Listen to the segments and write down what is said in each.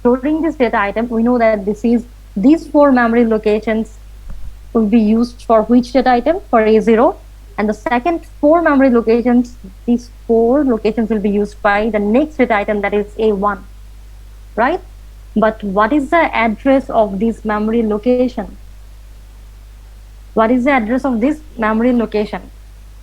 storing this data item, we know that these 4 memory locations will be used for which data item? For A0. And the second 4 memory locations, these 4 locations will be used by the next data item, that is A1, right? But what is the address of this memory location? What is the address of this memory location?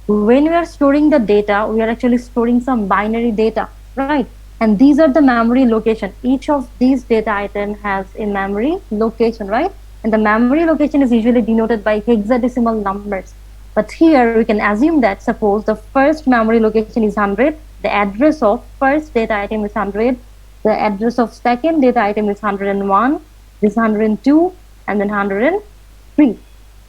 When we are storing the data, we are actually storing some binary data, right? And these are the memory location. Each of these data item has a memory location, right? And the memory location is usually denoted by hexadecimal numbers. But here we can assume that suppose the first memory location is 100, the address of first data item is 100, the address of second data item is 101, this 102, and then 103.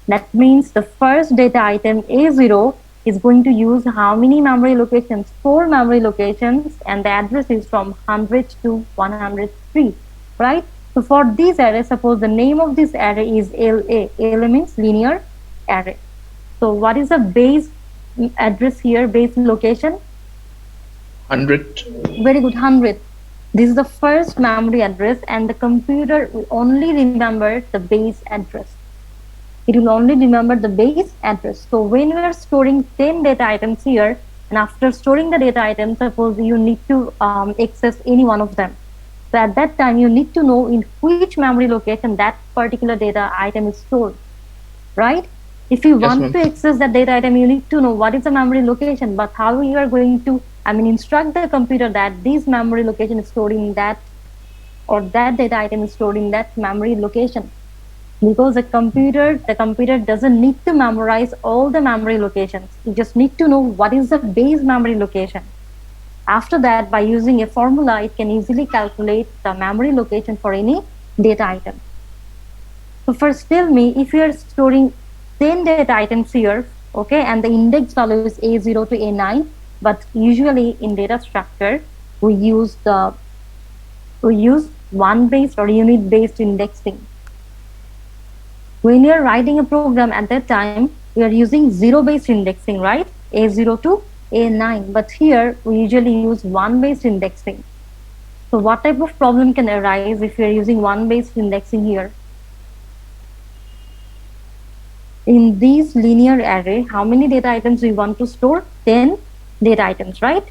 That means the first data item A0 is going to use how many memory locations? 4 memory locations, and the address is from 100 to 103, right? So for this array, suppose the name of this array is LA. LA means linear array. So what is the base address here, base location? 100. Very good, 100. This is the first memory address, and the computer will only remember the base address. It will only remember the base address. So when we are storing 10 data items here, and after storing the data items, suppose you need to access any one of them. So at that time, you need to know in which memory location that particular data item is stored, right? If you want to access that data item, you need to know what is the memory location, but how you are going to, instruct the computer that this memory location is stored in that, or that data item is stored in that memory location. Because the computer doesn't need to memorize all the memory locations. You just need to know what is the base memory location. After that, by using a formula, it can easily calculate the memory location for any data item. So first tell me, if you are storing 10 data items here, okay, and the index value is A0 to A9, but usually in data structure, we use one-based or unit-based indexing. When you're writing a program at that time, we are using zero-based indexing, right? A0 to A9, but here we usually use one-based indexing. So what type of problem can arise if you're using one-based indexing here? In this linear array, how many data items we want to store? 10 data items, right?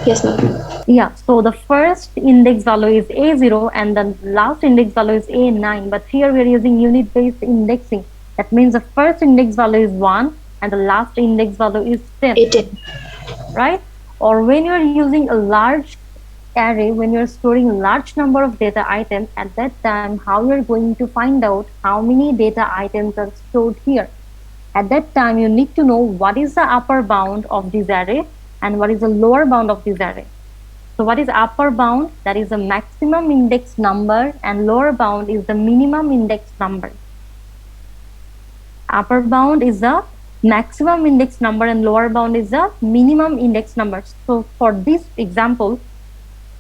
Yes, ma'am. Yeah, so the first index value is A0 and the last index value is A9, but here we are using unit-based indexing. That means the first index value is 1 and the last index value is 10. 18. Right? Or when you are using a large array, when you are storing a large number of data items, at that time, how you are going to find out how many data items are stored here? At that time, you need to know what is the upper bound of this array and what is the lower bound of this array. So what is upper bound? That is the maximum index number, and lower bound is the minimum index number. Upper bound is the maximum index number and lower bound is the minimum index number. So for this example,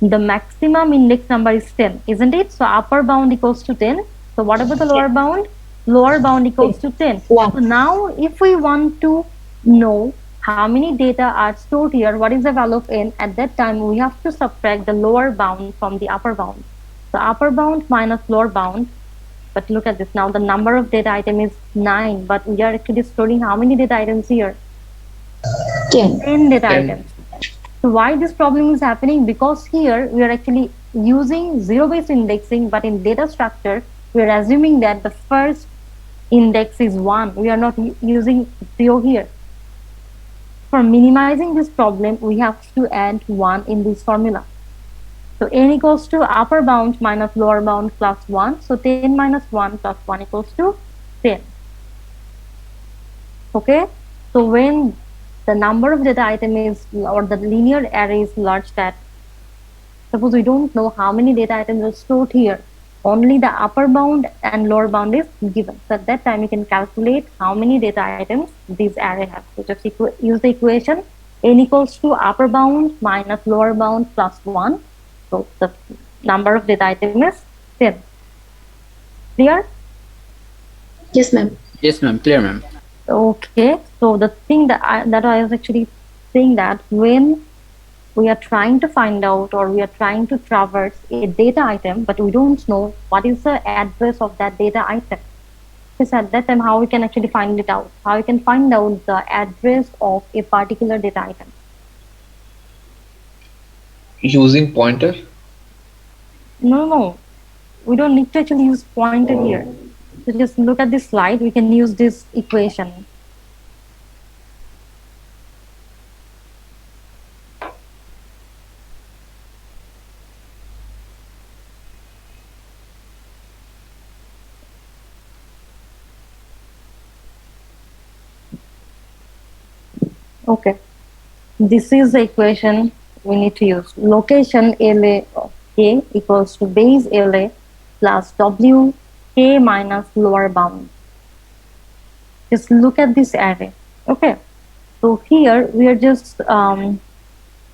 the maximum index number is 10, isn't it? So upper bound equals to 10. So what about the lower bound? Lower bound equals to 10. So now if we want to know how many data are stored here, what is the value of n? At that time, we have to subtract the lower bound from the upper bound. So upper bound minus lower bound. But look at this now, the number of data item is 9, but we are actually storing how many data items here? 10 data items. So why this problem is happening? Because here we are actually using zero-based indexing, but in data structure, we are assuming that the first index is 1. We are not using 0 here. For minimizing this problem, we have to add 1 in this formula. So n equals to upper bound minus lower bound plus 1. So 10 minus 1 plus 1 equals to 10. Okay. So when the number of data item is, or the linear array is large, that suppose we don't know how many data items are stored here, only the upper bound and lower bound is given. So at that time, you can calculate how many data items this array has. So just use the equation n equals to upper bound minus lower bound plus 1. So the number of data item is 10. Clear? Yes, ma'am. Yes, ma'am. Clear, ma'am. Okay. So the thing that I was actually saying, that when we are trying to find out, or we are trying to traverse a data item, but we don't know what is the address of that data item. Because at that time, how we can actually find it out? How we can find out the address of a particular data item? Using pointer? No. We don't need to actually use pointer here. So just look at this slide. We can use this equation. Okay. This is the equation we need to use. Location LA of K equals to base LA plus W K minus lower bound. Just look at this array. Okay. So here we are just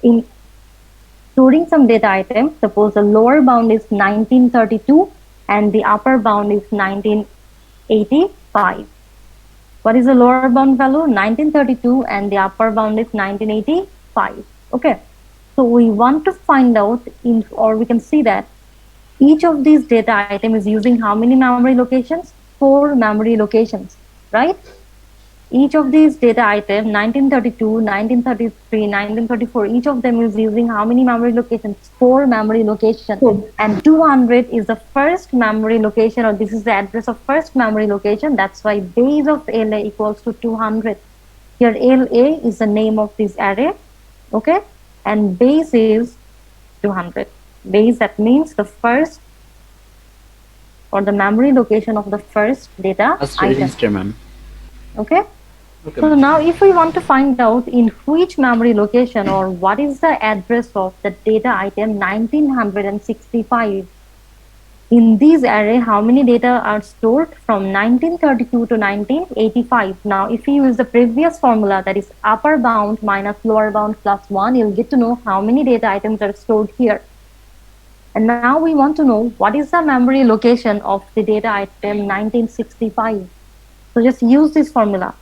in storing some data item. Suppose the lower bound is 1932 and the upper bound is 1985. What is the lower bound value? 1932 and the upper bound is 1985. Okay. So we want to find out or we can see that each of these data item is using how many memory locations? 4 memory locations, right? Each of these data item 1932, 1933, 1934, each of them is using how many memory locations? 4 memory locations. And 200 is the first memory location, or this is the address of first memory location. That's why base of LA equals to 200. Here LA is the name of this array, okay? And base is 200. Base, that means the first or the memory location of the first data First item. register, ma'am. Okay. Okay. So now if we want to find out in which memory location or what is the address of the data item 1965, in this array, how many data are stored from 1932 to 1985? Now, if you use the previous formula, that is upper bound minus lower bound plus 1, you'll get to know how many data items are stored here. And now we want to know what is the memory location of the data item 1965. So just use this formula.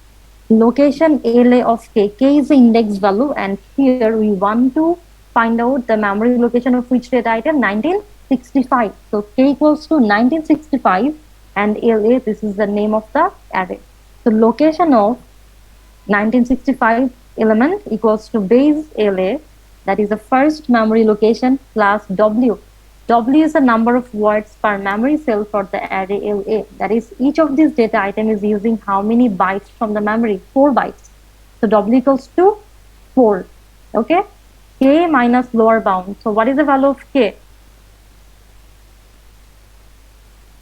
Location LA of K is the index value, and here we want to find out the memory location of which data item? 1965. So K equals to 1965 and LA, this is the name of the array. So location of 1965 element equals to base LA, that is the first memory location, plus W. W is the number of words per memory cell for the array LA. That is, each of these data item is using how many bytes from the memory? 4 bytes. So W equals to 4. Okay. K minus lower bound. So what is the value of K?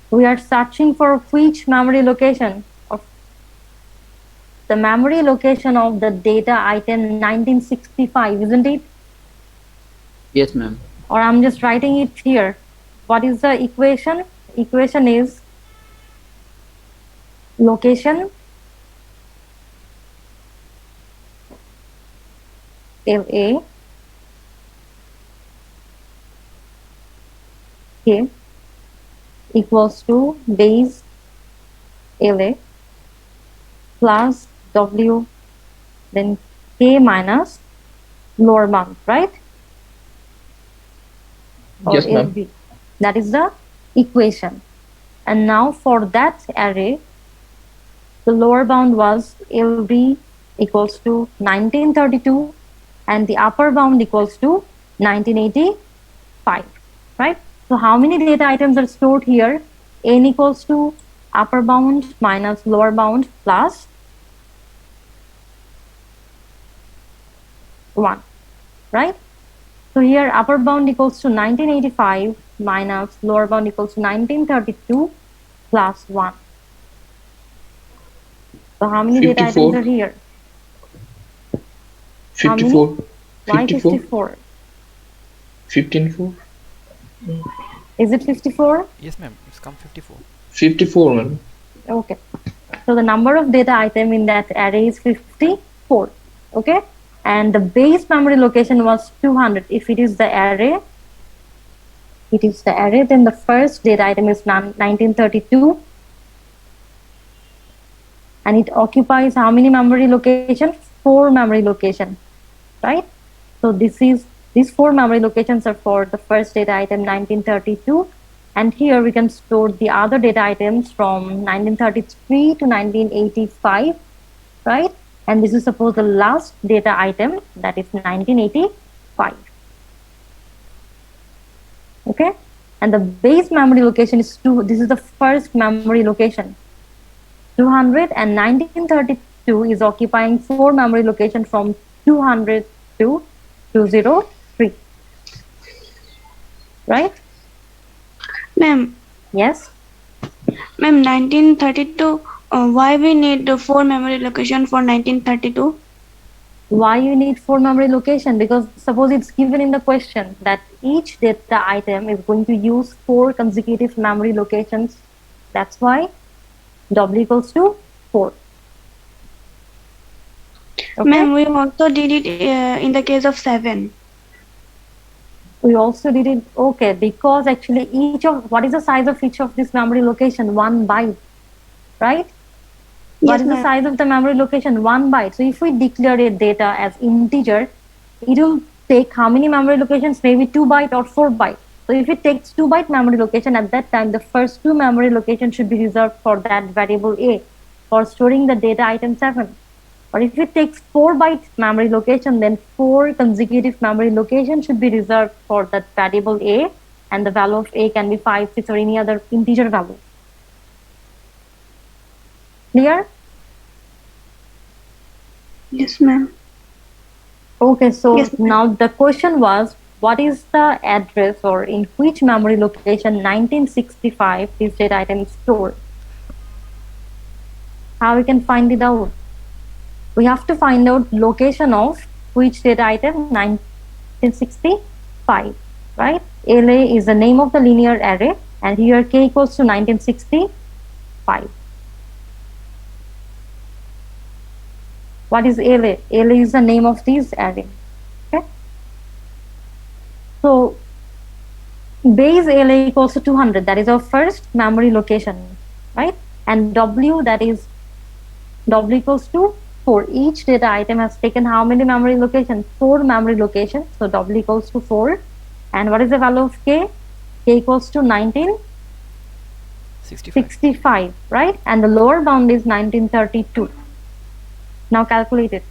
We are searching for which memory location? Of the memory location of the data item 1965, isn't it? Yes, ma'am. Or I'm just writing it here. What is the equation? Equation is location LA K equals to base LA plus W, then K minus lower bound, right? Or Yes, ma'am. LB. That is the equation. And now for that array, the lower bound was LB equals to 1932 and the upper bound equals to 1985, right? So how many data items are stored here? N equals to upper bound minus lower bound plus 1, right? So here upper bound equals to 1985 minus lower bound equals to 1932 plus 1. So how many data 54. items are here? How many? 54. Why 54. 54? 54. Is it 54? Yes, ma'am. It's come 54. 54, ma'am. Okay. So the number of data item in that array is 54. Okay. And the base memory location was 200. If it is the array, then the first data item is 1932. And it occupies how many memory locations? 4 memory locations, right? So this is These 4 memory locations are for the first data item 1932, and here we can store the other data items from 1933 to 1985, right? And this is suppose the last data item, that is 1985. Okay, and the base memory location is 2. This is the first memory location. 200, and 1932 is occupying 4 memory location from 200 to 203. Right? Ma'am, Yes. ma'am, 1932. Why we need the 4 memory location for 1932? Why you need 4 memory location? Because suppose it's given in the question that each data item is going to use 4 consecutive memory locations. That's why W equals to 4. Okay? Ma'am, we also did it in the case of 7. We also did it, okay, because actually each of, what is the size of each of this memory location? 1 byte, right? What Yes, is the ma'am. size of the memory location? 1 byte. So if we declare a data as integer, it will take how many memory locations? Maybe 2 byte or 4 byte. So if it takes 2 byte memory location, at that time, the first 2 memory locations should be reserved for that variable A for storing the data item 7. Or if it takes 4 byte memory location, then 4 consecutive memory locations should be reserved for that variable A, and the value of A can be 5, 6, or any other integer value. Clear? Yes, ma'am. Okay, so Yes, ma'am. now the question was, what is the address or in which memory location 1965 this data item is stored? How we can find it out? We have to find out location of which data item 1965, right? LA is the name of the linear array, and here K equals to 1965. What is LA? LA is the name of this array. Okay. So base LA equals to 200. That is our first memory location, right? And W, that is W equals to 4. Each data item has taken how many memory locations? 4 memory locations. So W equals to 4. And what is the value of K? K equals to 1965, right? And the lower bound is 1932. Now calculate it.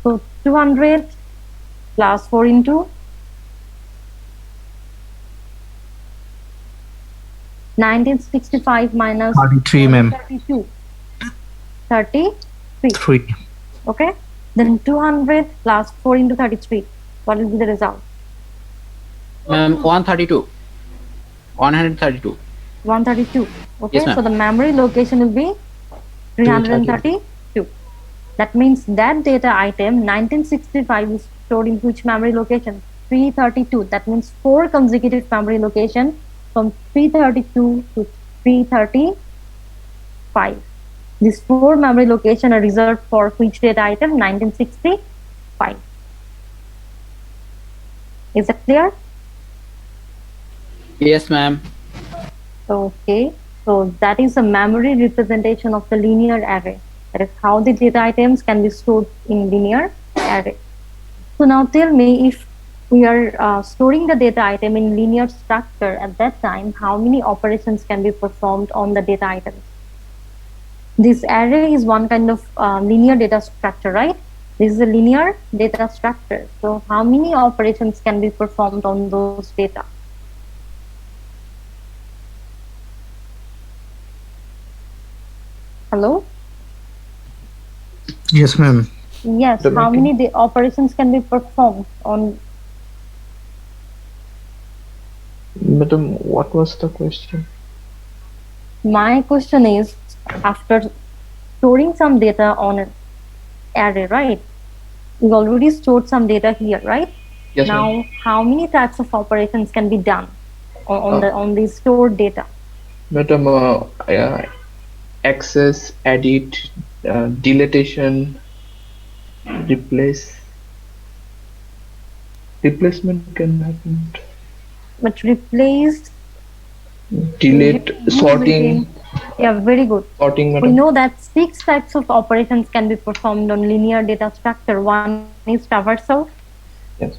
So 200 plus 4 into 1965 minus 33, ma'am. 32. 33. 3. Okay. Then 200 plus 4 into 33. What will be the result? 132. 132. 132. Okay. Yes, ma'am. So the memory location will be 332. That means that data item 1965 is stored in which memory location? 332. That means 4 consecutive memory locations from 332 to 335. These 4 memory locations are reserved for which data item? 1965. Is that clear? Yes, ma'am. Okay. So that is a memory representation of the linear array. That is how the data items can be stored in linear array. So now tell me, if we are storing the data item in linear structure, at that time, how many operations can be performed on the data items? This array is one kind of linear data structure, right? This is a linear data structure. So how many operations can be performed on those data? Hello? Yes, ma'am. Yes, how many operations can be performed on? Madam, what was the question? My question is, after storing some data on an array, right? We already stored some data here, right? Yes, now, ma'am. how many types of operations can be done on the stored data? Madam, access, edit, deletion, replacement can happen. But replace, Delete, sorting, yeah, very good. sorting, We madam. know that 6 types of operations can be performed on linear data structure. One is traversal, Yes.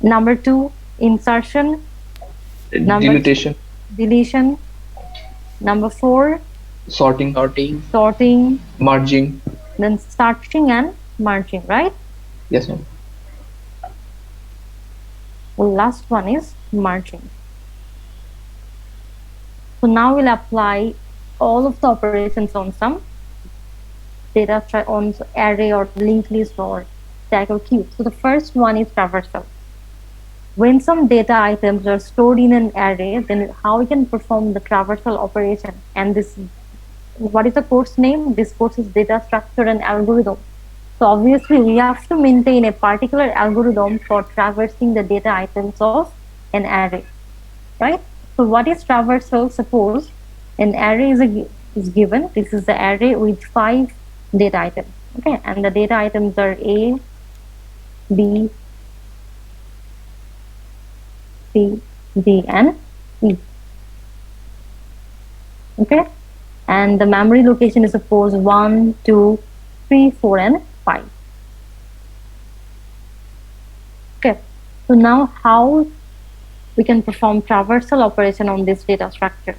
Number 2, insertion. Number Deletion. deletion. Number 4, Sorting. sorting. Merging. Then searching and merging, right? Yes, ma'am. The last one is merging. So now we'll apply all of the operations on some data on array or linked list or stack or queue. So the first one is traversal. When some data items are stored in an array, then how we can perform the traversal operation? And this, what is the course name? This course is data structure and algorithm. So obviously we have to maintain a particular algorithm for traversing the data items of an array, right? So what is traversal? Suppose an array is given. This is the array with 5 data items, okay? And the data items are A, B, C, D, and E, okay? And the memory location is suppose 1, 2, 3, 4, and 5. Okay, so now how we can perform traversal operation on this data structure?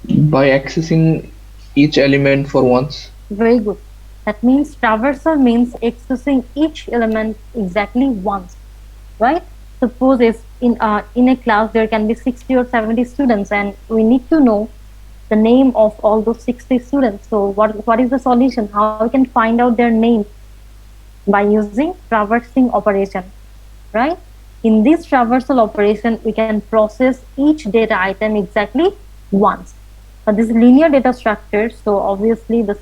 By accessing each element for once. Very good. That means traversal means accessing each element exactly once, right? Suppose if in a class there can be 60 or 70 students, and we need to know the name of all those 60 students. So what is the solution? How we can find out their name? By using traversing operation, right? In this traversal operation, we can process each data item exactly once. But this linear data structure, so obviously the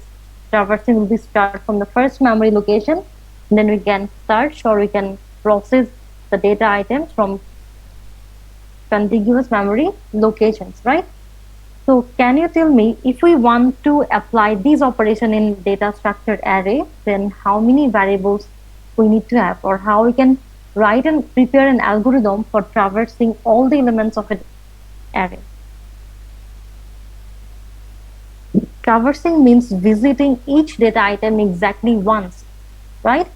traversing will be start from the first memory location, then we can search or we can process the data items from contiguous memory locations, right? So can you tell me, if we want to apply this operation in data structured array, then how many variables we need to have, or how we can write and prepare an algorithm for traversing all the elements of an array? Traversing means visiting each data item exactly once, right?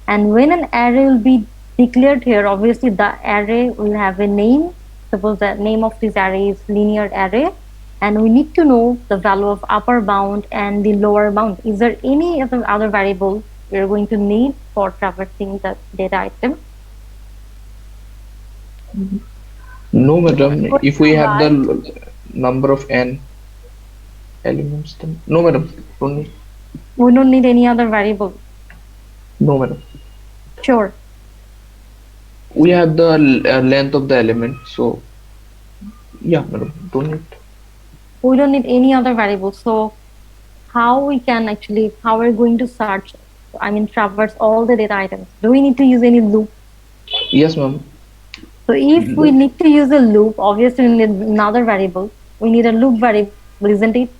And when an array will be declared here, obviously the array will have a name. Suppose the name of this array is linear array, and we need to know the value of upper bound and the lower bound. Is there any other variable we are going to need for traversing the data item? No, madam. What If we have the right? number of n elements, then no, madam. Don't need. We don't need any other variable. No, madam. Sure. We have the length of the element, so yeah, madam. Don't need. We don't need any other variable. So how we can actually, how we're going to search, I mean traverse all the data items? Do we need to use any loop? Yes, ma'am. So if we need to use a loop, obviously we need another variable. We need a loop variable, isn't it?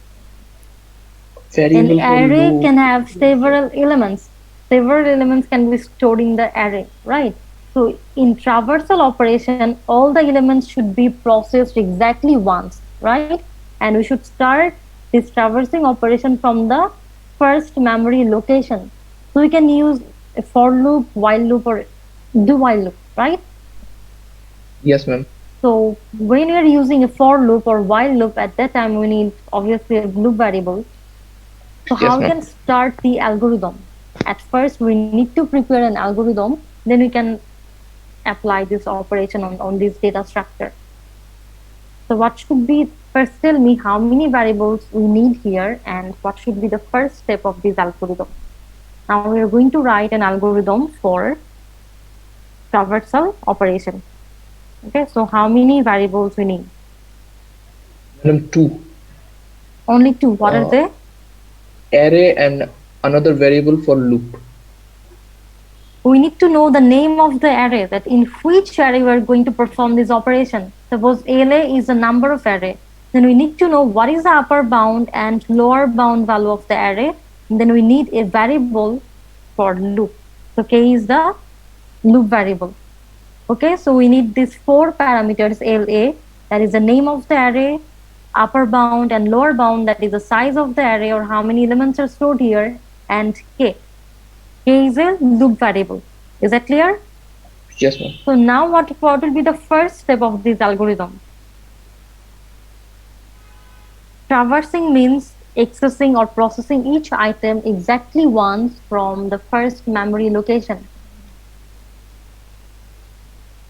An Variable for array loop. can have several elements. Several elements can be stored in the array, right? So in traversal operation, all the elements should be processed exactly once, right? And we should start this traversing operation from the first memory location. So we can use a for loop, while loop, or do while loop, right? Yes, ma'am. So when you're using a for loop or while loop, at that time we need obviously a loop variable. So Yes, how we ma'am. can start the algorithm? At first we need to prepare an algorithm, then we can apply this operation on this data structure. So what should be, first tell me how many variables we need here and what should be the first step of this algorithm. Now we are going to write an algorithm for traversal operation. Okay, so how many variables we need? Madam, two. Only 2. What are Uh, they? Array and another variable for loop. We need to know the name of the array, that in which array we are going to perform this operation. Suppose ALA is the number of array. Then we need to know what is the upper bound and lower bound value of the array. And then we need a variable for loop. So K is the loop variable. Okay, so we need these 4 parameters LA, that is the name of the array, upper bound and lower bound, that is the size of the array or how many elements are stored here, and K. K is a loop variable. Is that clear? Yes, ma'am. So now what will be the first step of this algorithm? Traversing means accessing or processing each item exactly once from the first memory location.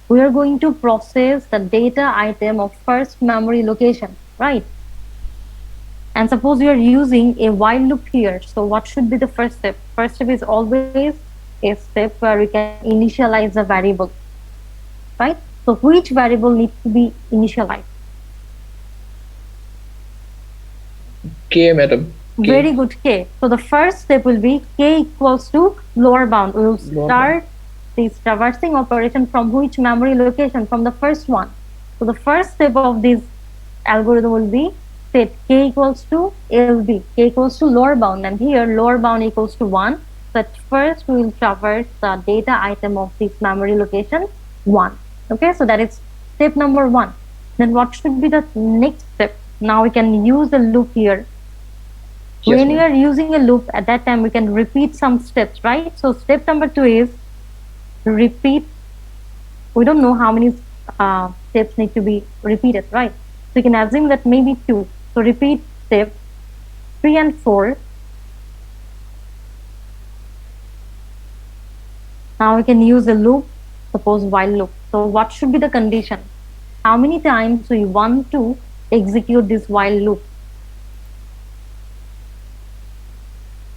We are going to process the data item of first memory location, right? And suppose you are using a while loop here. So what should be the first step? First step is always a step where we can initialize a variable, right? So which variable needs to be initialized? K, madam. Very K. good, K. So the first step will be K equals to lower bound. We will Lower bound. start this traversing operation from which memory location? From the first one. So the first step of this algorithm will be set K equals to LB. K equals to lower bound, and here lower bound equals to 1. So at first we will traverse the data item of this memory location 1. Okay, so that is step number 1. Then what should be the next step? Now we can use a loop here. Yes, When we ma'am. are using a loop, at that time we can repeat some steps, right? So step number 2 is repeat. We don't know how many steps need to be repeated, right? So you can assume that maybe 2. So repeat step 3 and 4. Now we can use a loop, suppose while loop. So what should be the condition? How many times we want to execute this while loop?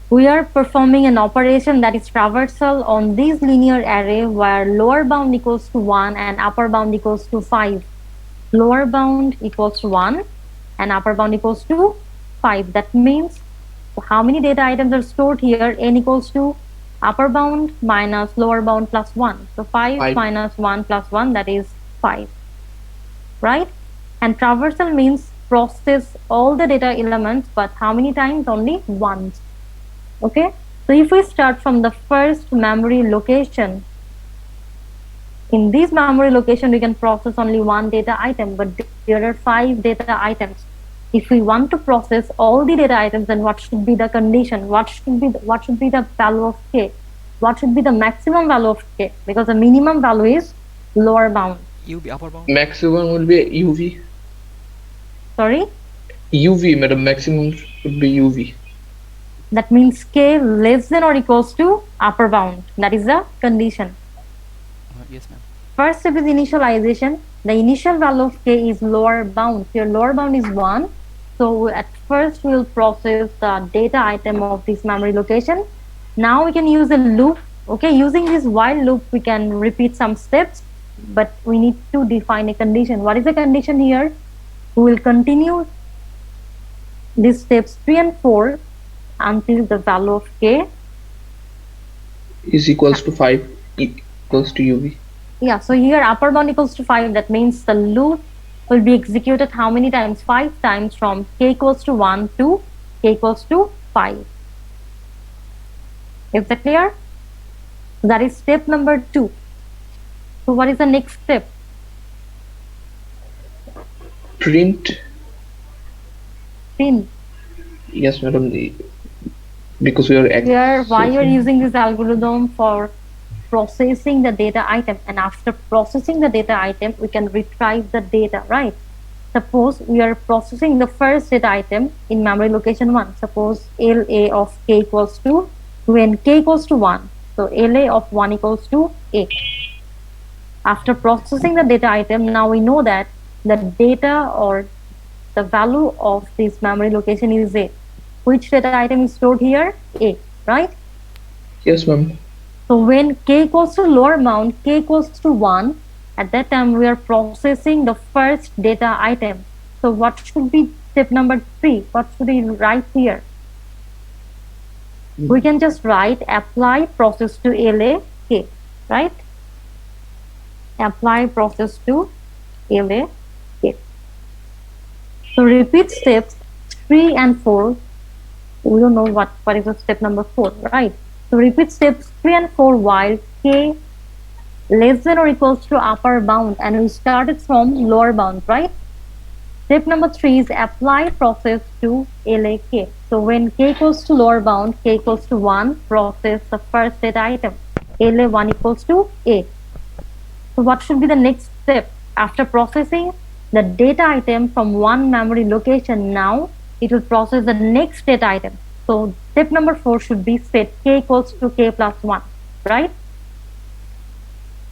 We are performing an operation that is traversal on this linear array where lower bound equals to 1 and upper bound equals to 5. Lower bound equals to 1 and upper bound equals to 5. That means how many data items are stored here? N equals to upper bound minus lower bound plus 1. So 5 5. minus 1 plus 1, that is 5. Right? And traversal means process all the data elements, but how many times? Only once. Okay, so if we start from the first memory location, in this memory location we can process only one data item, but there are 5 data items. If we want to process all the data items, then what should be the condition? What should be the value of K? What should be the maximum value of K? Because the minimum value is lower bound. UB upper bound. Maximum will be UV. Sorry, UV, madam. Maximum would be UV. that means K less than or equals to upper bound. That is the condition. Yes, ma'am. First step is initialization. The initial value of K is lower bound. Here lower bound is 1. So at first we will process the data item of this memory location. Now we can use a loop. Okay, using this while loop we can repeat some steps, but we need to define a condition. What is the condition here? We will continue these steps 3 and 4 until the value of K Is equals to 5. Equals to UV. Yeah, so here upper bound equals to 5. That means the loop will be executed how many times? 5 times from K equals to 1 to K equals to 5. Is that clear? That is step number 2. So what is the next step? Print. Print. Yes, madam. Because we are Here, why you are accessing- using this algorithm? For processing the data item, and after processing the data item we can retrieve the data, right? Suppose we are processing the first data item in memory location 1. Suppose LA of K equals to, when K equals to 1, so LA of 1 equals to A. After processing the data item, now we know that the data or the value of this memory location is A. Which data item is stored here? A, right? Yes, ma'am. So when K equals to lower bound, K equals to 1, at that time we are processing the first data item. So what should be step number 3? What should we write here? We can just write apply process to LA K, right? Apply process to LA K. So repeat steps 3 and 4. We don't know what is the step number 4, right? So repeat steps 3 and 4 while K less than or equals to upper bound, and we started from lower bound, right? Step number 3 is apply process to LAK. So when K equals to lower bound, K equals to 1, process the first data item. LA 1 equals to A. So what should be the next step? After processing the data item from one memory location, now it will process the next data item. So step number 4 should be set k equals to k plus 1, right?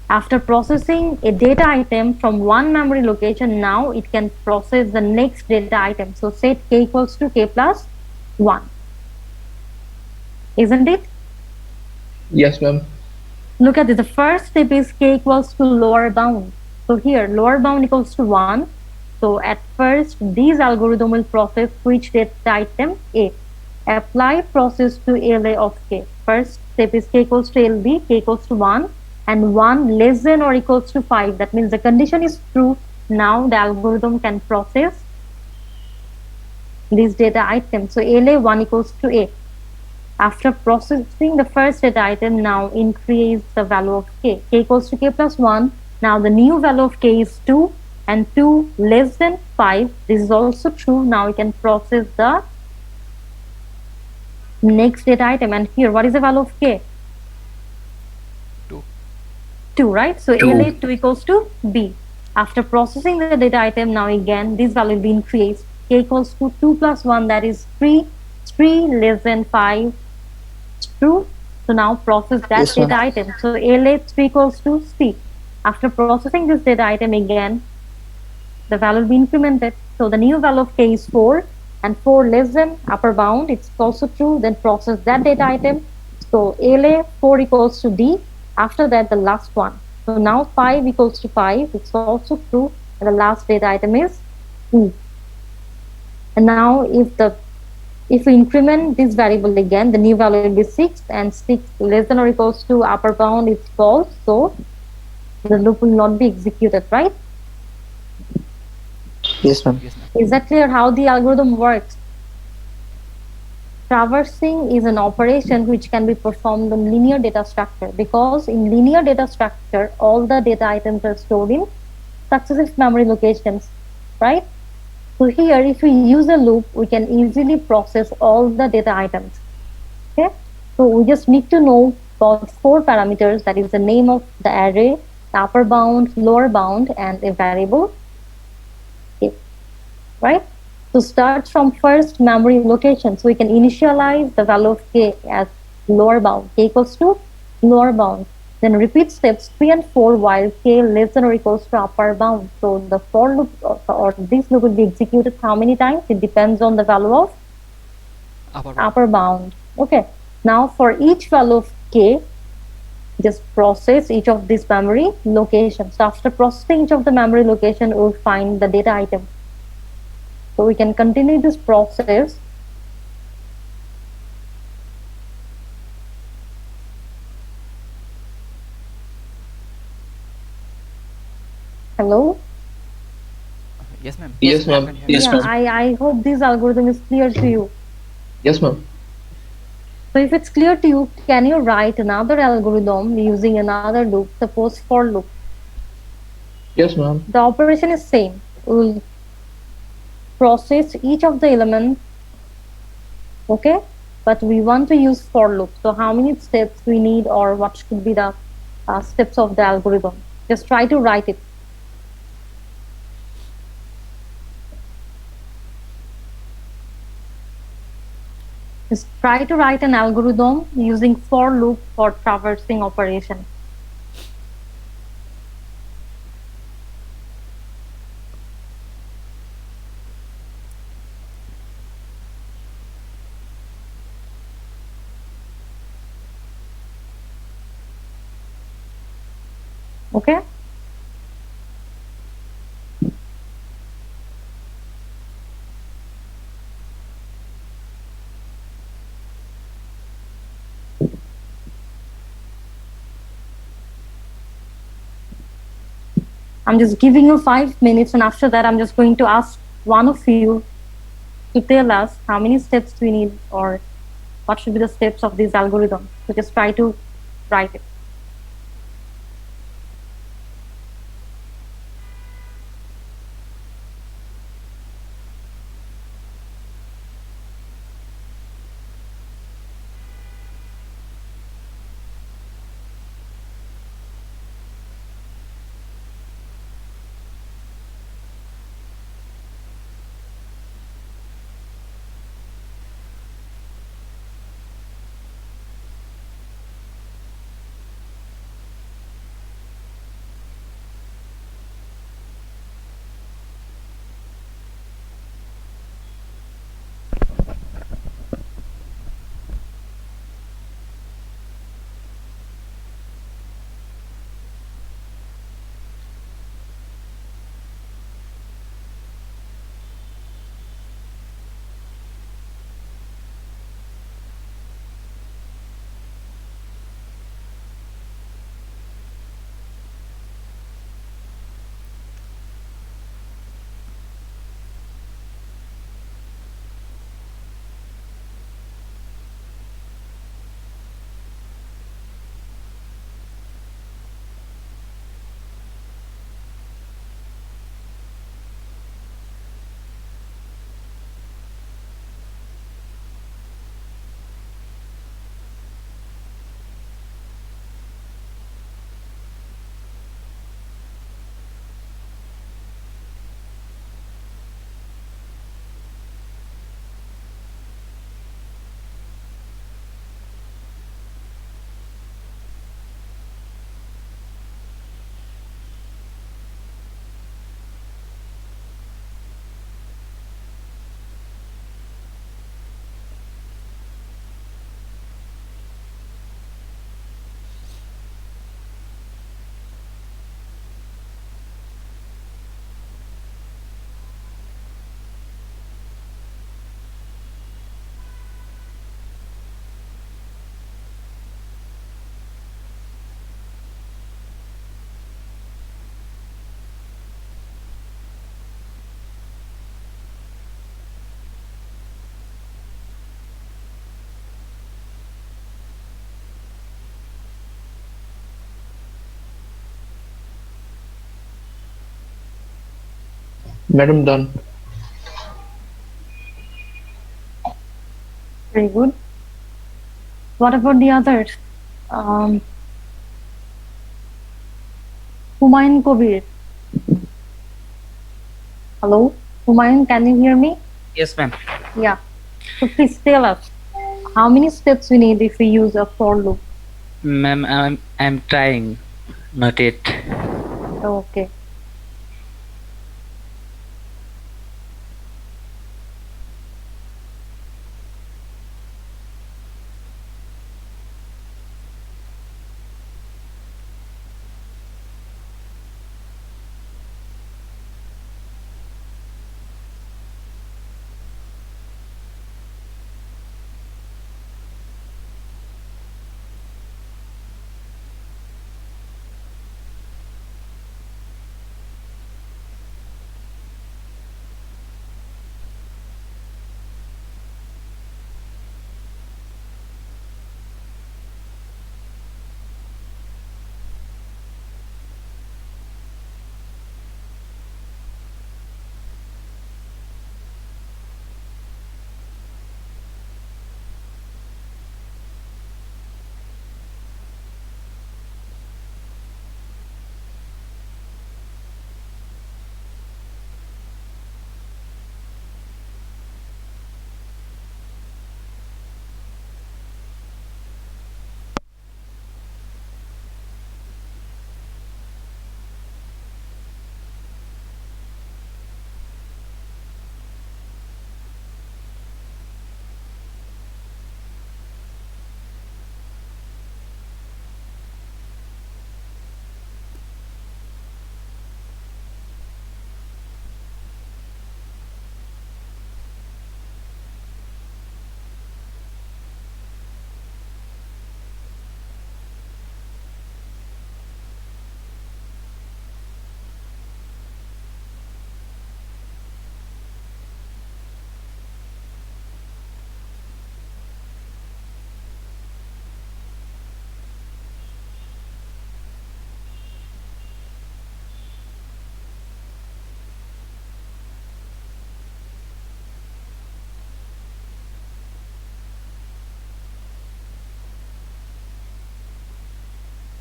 After processing a data item from one memory location, now it can process the next data item. So set k equals to k plus 1. Isn't it? Yes, ma'am. Look at this. The first step is k equals to lower bound. So here, lower bound equals to 1. So at first, this algorithm will process which data item? A. Apply process to LA of k. First step is k equals to LB, k equals to 1, and 1 less than or equals to 5. That means the condition is true. Now the algorithm can process this data item. So LA 1 equals to A. After processing the first data item, now increase the value of k. K equals to k plus 1. Now the new value of k is 2 and 2 less than 5. This is also true. Now we can process the next data item. And here, what is the value of k? 2. 2, right? So LA 2 equals to B. After processing the data item, now again, this value will be increased. K equals to 2 plus 1, that is 3. 3 less than 5. True. So now process that Yes, ma'am. data item. So LA 3 equals to C. After processing this data item again, the value will be incremented. So the new value of k is 4 and 4 less than upper bound. It's also true. Then process that data item. So LA 4 equals to D. After that, the last one. So now 5 equals to 5. It's also true. And the last data item is E. And now if we increment this variable again, the new value will be 6 and 6 less than or equals to upper bound is false. So the loop will not be executed, right? Yes, ma'am. Yes, ma'am. Is that clear how the algorithm works? Traversing is an operation which can be performed in linear data structure, because in linear data structure, all the data items are stored in successive memory locations, right? So here, if we use a loop, we can easily process all the data items. Okay, so we just need to know about 4 parameters, that is the name of the array, the upper bound, lower bound, and a variable, if, right? So start from first memory location. So we can initialize the value of k as lower bound, k equals to lower bound. Then repeat steps 3 and 4 while k less than or equals to upper bound. So the for loop or this loop will be executed how many times? It depends on the value of Upper bound. upper bound. Okay. Now for each value of k, just process each of these memory locations. So after processing each of the memory location, we'll find the data item. So we can continue this process. Hello? Yes, ma'am. Yes, I ma'am. can hear Yes, you. Yeah, ma'am. I hope this algorithm is clear to you. Yes, ma'am. So if it's clear to you, can you write another algorithm using another loop, suppose for loop? Yes, ma'am. The operation is same. We'll process each of the elements, okay? But we want to use for loop. So how many steps we need, or what should be the steps of the algorithm? Just try to write it. Just try to write an algorithm using for loop for traversing operation. Okay? I'm just giving you 5 minutes, and after that, I'm just going to ask one of you to tell us how many steps we need, or what should be the steps of this algorithm. So just try to write it. Madam, done. Very good. What about the others? Um, Humayun Kabir. Hello, Humayun, can you hear me? Yes, ma'am. Yeah. So please tell us how many steps we need if we use a for loop. Ma'am, I'm trying. Not it. Okay.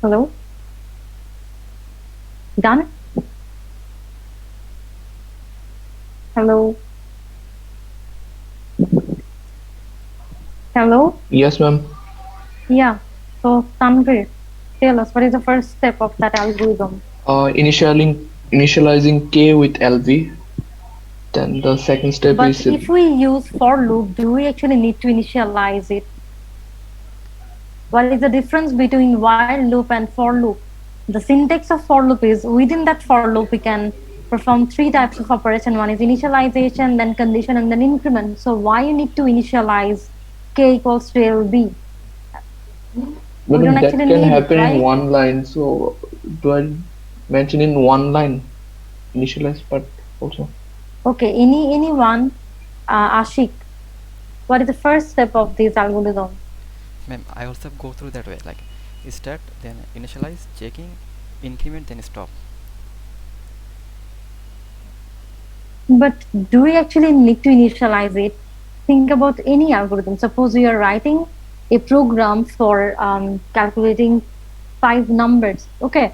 Hello? Done? Hello? Hello? Yes, ma'am. Yeah. So Tanvir, tell us what is the first step of that algorithm? Initializing K with LV. Then the second step But is if we use for loop, do we actually need to initialize it? What is the difference between while loop and for loop? The syntax of for loop is within that for loop we can perform three types of operation. One is initialization, then condition, and then increment. So why you need to initialize k equals to LB? We don't Madam, that actually can need it, happen in right? one line. So do I mention in one line initialize part also? Okay, anyone, Ashik, what is the first step of this algorithm? Ma'am, I also go through that way, like start, then initialize, checking, increment, then stop. But do we actually need to initialize it? Think about any algorithm. Suppose you are writing a program for calculating 5 numbers. Okay.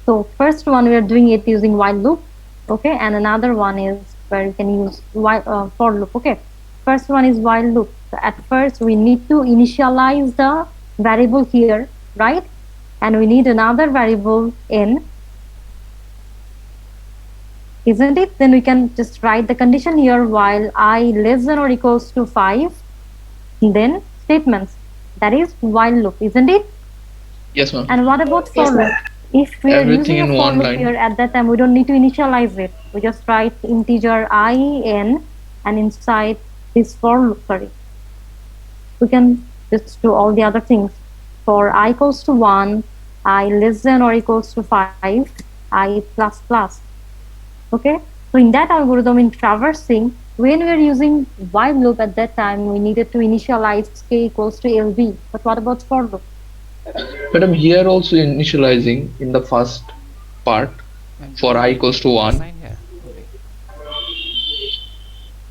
So first one we are doing it using while loop. Okay. And another one is where you can use for loop. Okay. First one is while loop. So at first we need to initialize the variable here, right? And we need another variable n, isn't it? Then we can just write the condition here while I less than or equals to 5, then statements. That is while loop, isn't it? Yes, ma'am. And what about for Yes, ma'am. loop? If we are Everything using a in for one loop here, line. at that time we don't need to initialize it. We just write integer I n, and inside this for loop, sorry, we can just do all the other things. For I equals to 1, I less than or equals to 5, I plus plus. Okay, so in that algorithm, in traversing, when we are using while loop, at that time we needed to initialize k equals to LB. But what about for loop? Madam, here also initializing in the first part Ma'am, for I we equals to put the 1. sign here only.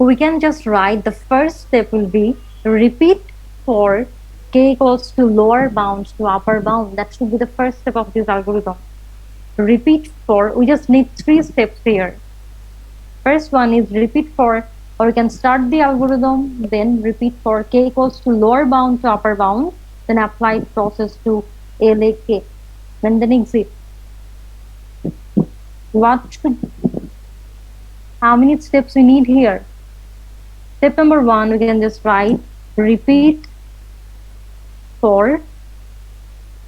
we can just write the first step will be repeat for k equals to lower bound to upper bound. That should be the first step of this algorithm. Repeat for, we just need 3 steps here. First one is repeat for, or we can start the algorithm, then repeat for k equals to lower bound to upper bound, then apply process to LAK, then exit. How many steps we need here? Step number 1, we can just write repeat for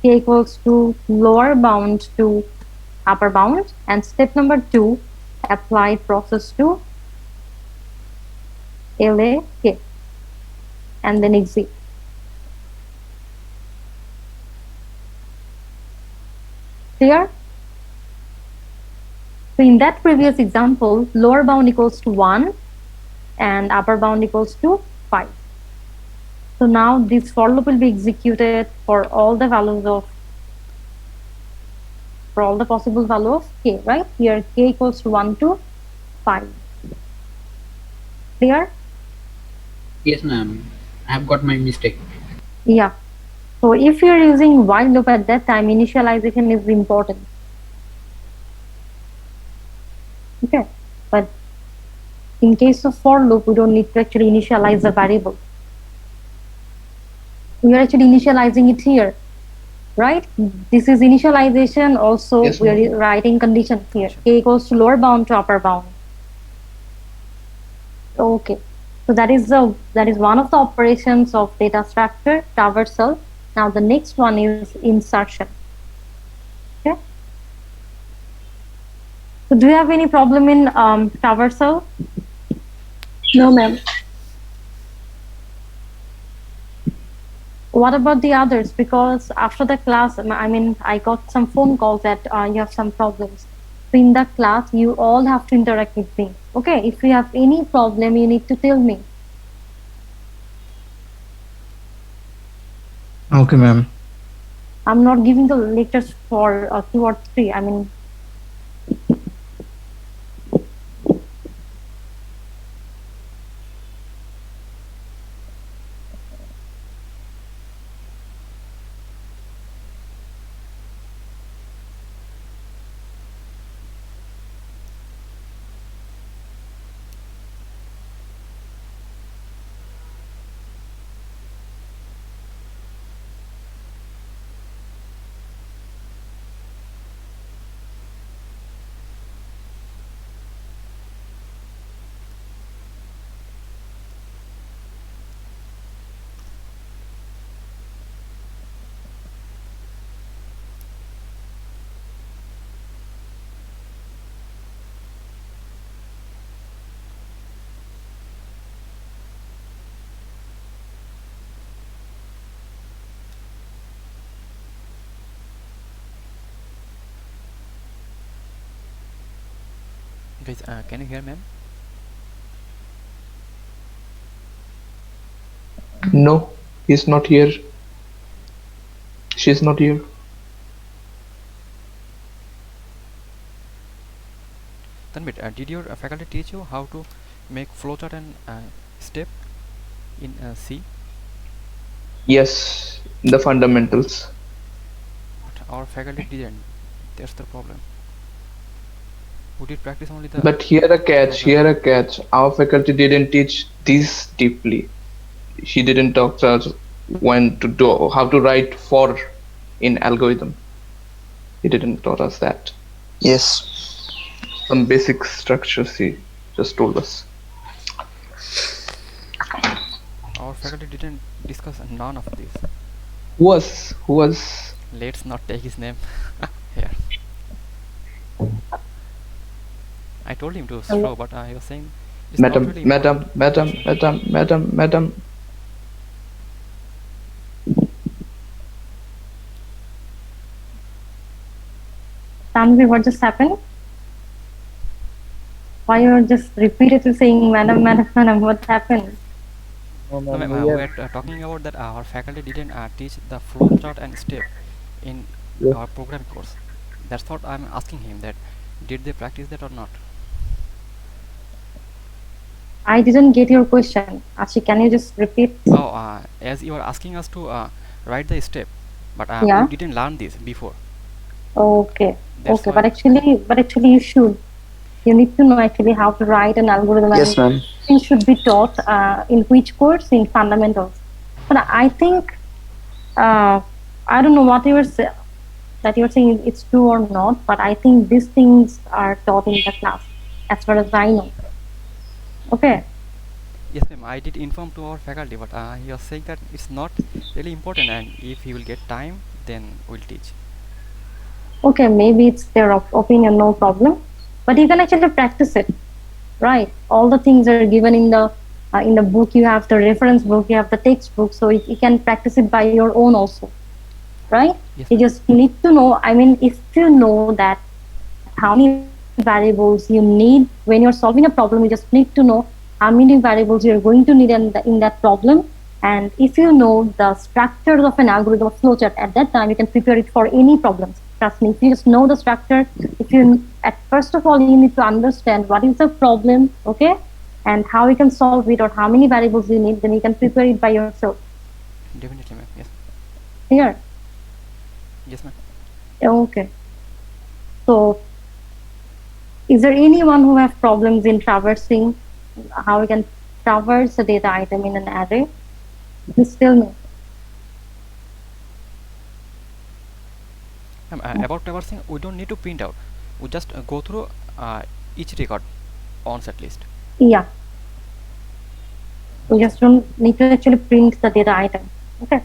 k equals to lower bound to upper bound, and step number 2, apply process to LAK, and then exit. Clear? So in that previous example, lower bound equals to 1 and upper bound equals to 5. So now this for loop will be executed for all the values of, for all the possible value of k, right? Here k equals to 1 to 5. Clear? Yes, ma'am. I have got my mistake. Yeah. So if you're using while loop at that time, initialization is important. Okay. But in case of for loop, we don't need to actually initialize the variable. We are actually initializing it here, right? This is initialization. Also, Yes, we ma'am. are writing condition here. K equals to lower bound to upper bound. Okay. So that is one of the operations of data structure, traversal. Now the next one is insertion. Okay. So do you have any problem in traversal? No, ma'am. What about the others? Because after the class, I mean, I got some phone calls that you have some problems. So in the class, you all have to interact with me. Okay, if you have any problem, you need to tell me. Okay, ma'am. I'm not giving the lectures for 2 or 3. I mean, Guys, can you hear, ma'am? No, he's not here. She's not here. Tanvit, did your faculty teach you how to make flowchart and step in C? Yes, the fundamentals. But our faculty didn't. That's the problem. We did practice only the. But here a catch. Our faculty didn't teach this deeply. She didn't talk us when to do how to write for in algorithm. He didn't taught us that. Yes. Some basic structures he just told us. Our faculty didn't discuss none of this. Who was? Let's not take his name here. I told him to slow, but he was saying it's not Madam, really madam, important. madam. Tanvi, what just happened? Why you're just repeatedly saying madam, madam, madam? What happened? No, ma'am, we are talking about that our faculty didn't teach the flowchart and step in our program course. That's what I'm asking him, that did they practice that or not? I didn't get your question. Ashi, can you just repeat? Oh, as you are asking us to write the step, but Yeah. we didn't learn this before. Okay. That's Okay. why. But actually, you should. You need to know actually how to write an algorithm, Yes, and ma'am. things should be taught in which course? In fundamentals. But I think I don't know what you were that you're saying it's true or not, but I think these things are taught in the class, as far as I know. Okay. Yes, ma'am. I did inform to our faculty, but he was saying that it's not really important, and if he will get time, then we'll teach. Okay, maybe it's their opinion, no problem. But you can actually practice it, right? All the things are given in the book. You have the reference book, you have the textbook, so you can practice it by your own also, right? Yes, You ma'am. just need to know. I mean, if you know that how many variables you need when you're solving a problem, you just need to know how many variables you're going to need in that problem. And if you know the structure of an algorithm or flowchart, at that time you can prepare it for any problems. Trust me, if you just know the structure, if you at first of all you need to understand what is the problem, okay, and how you can solve it or how many variables you need, then you can prepare it by yourself. Definitely, ma'am. Yes. Here, Yes, ma'am. okay. So, is there anyone who have problems in traversing how we can traverse a data item in an array? Please tell me. Ma'am, about traversing, we don't need to print out. We just go through each record once at least. Yeah, we just don't need to actually print the data item. Okay.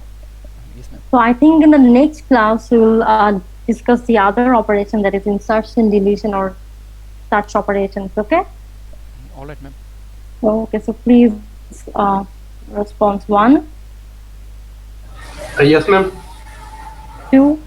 Yes, ma'am. So I think in the next class we will discuss the other operation, that is insertion, deletion, or search operations. Okay. All right, ma'am. Okay. So please, response 1, Yes, ma'am. 2,